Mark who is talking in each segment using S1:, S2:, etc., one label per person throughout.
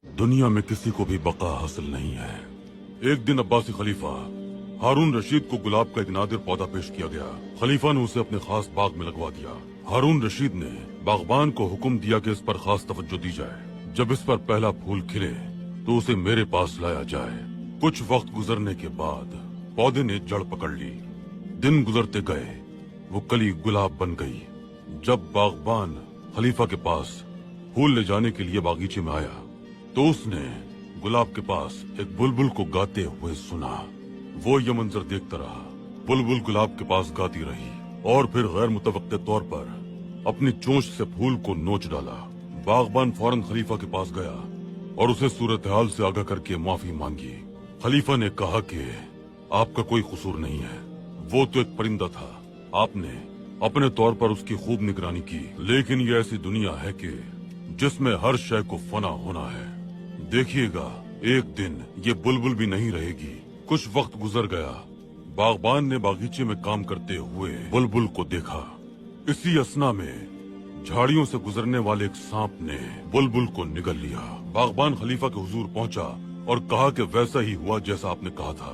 S1: दुनिया में किसी को भी बका हासिल नहीं है। एक दिन अब्बासी खलीफा हारून रशीद को गुलाब का एक नादिर पौधा पेश किया गया। खलीफा ने उसे अपने खास बाग में लगवा दिया। हारून रशीद ने बागबान को हुक्म दिया कि इस पर खास तवज्जो दी जाए। जब इस पर पहला फूल खिले तो उसे मेरे पास लाया जाए। कुछ वक्त गुजरने के बाद पौधे ने जड़ पकड़ ली। दिन गुजरते गए, वो कली गुलाब बन गई। जब बागबान खलीफा के पास फूल ले जाने के लिए बागीचे में आया तो उसने गुलाब के पास एक बुलबुल को गाते हुए सुना। वो ये मंजर देखता रहा। बुलबुल गुलाब के पास गाती रही और फिर गैर मुतवक्के तौर पर अपनी चोंच से फूल को नोच डाला। बागबान फौरन खलीफा के पास गया और उसे सूरत हाल से आगाह करके माफी मांगी। खलीफा ने कहा कि आपका कोई कसूर नहीं है, वो तो एक परिंदा था। आपने अपने तौर पर उसकी खूब निगरानी की, लेकिन ये ऐसी दुनिया है कि जिसमें हर शय को फना होना है। देखिएगा एक दिन ये बुलबुल भी नहीं रहेगी। कुछ वक्त गुजर गया। बागबान ने बागीचे में काम करते हुए बुलबुल को देखा। इसी असना में झाड़ियों से गुजरने वाले एक सांप ने बुलबुल को निगल लिया। बागबान खलीफा के हुजूर पहुंचा और कहा कि वैसा ही हुआ जैसा आपने कहा था।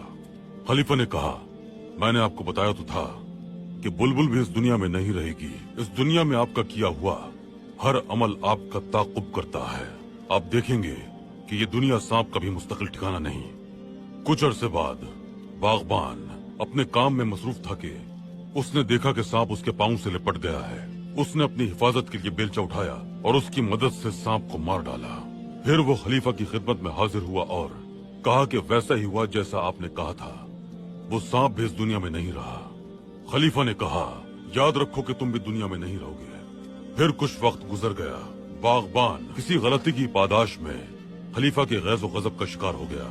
S1: खलीफा ने कहा, मैंने आपको बताया तो था कि बुलबुल भी इस दुनिया में नहीं रहेगी। इस दुनिया में आपका किया हुआ हर अमल आपका ताक़ुब करता है। आप देखेंगे कि ये दुनिया सांप का भी मुस्तकिल ठिकाना नहीं। कुछ अरसे बाद बागबान अपने काम में मसरूफ था कि उसने देखा कि सांप उसके पांव से लिपट गया है। उसने अपनी हिफाजत के लिए बेलचा उठाया और उसकी मदद से सांप को मार डाला। फिर वो खलीफा की खिदमत में हाजिर हुआ और कहा कि वैसा ही हुआ जैसा आपने कहा था। वो सांप भी इस दुनिया में नहीं रहा। खलीफा ने कहा, याद रखो कि तुम भी दुनिया में नहीं रहोगे। फिर कुछ वक्त गुजर गया। बागबान किसी गलती की पादाश में खलीफा के गैज़ व गज़ब का शिकार हो गया।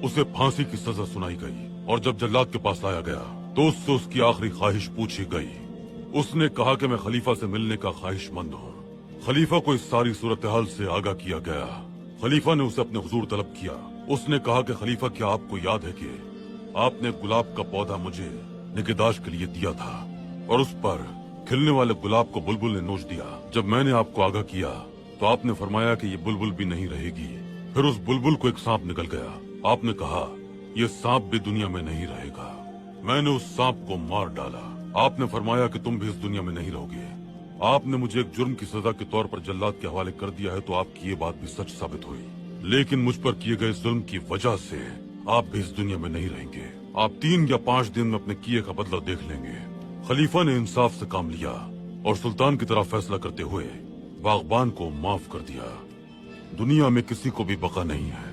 S1: उसे फांसी की सजा सुनाई गई और जब जल्लाद के पास लाया गया तो उससे उसकी आखिरी ख्वाहिश पूछी गई। उसने कहा कि मैं खलीफा से मिलने का ख्वाहिशमंद हूँ। खलीफा को इस सारी सूरत हाल से आगाह किया गया। खलीफा ने उसे अपने हुजूर तलब किया। उसने कहा कि खलीफा, क्या आपको याद है कि आपने गुलाब का पौधा मुझे निगहदाश्त के लिए दिया था और उस पर खिलने वाले गुलाब को बुलबुल ने नोच दिया। जब मैंने आपको आगाह किया तो आपने फरमाया कि ये बुलबुल भी नहीं रहेगी। फिर उस बुलबुल को एक सांप निकल गया। आपने कहा, ये सांप भी दुनिया में नहीं रहेगा। मैंने उस सांप को मार डाला। आपने फरमाया कि तुम भी इस दुनिया में नहीं रहोगे। आपने मुझे एक जुर्म की सजा के तौर पर जल्लाद के हवाले कर दिया है तो आपकी ये बात भी सच साबित हुई, लेकिन मुझ पर किए गए जुल्म की वजह से आप भी इस दुनिया में नहीं रहेंगे। आप 3 या 5 दिन में अपने किए का बदला देख लेंगे। खलीफा ने इंसाफ से काम लिया और सुल्तान की तरह फैसला करते हुए बागबान को माफ कर दिया। दुनिया में किसी को भी बका नहीं है।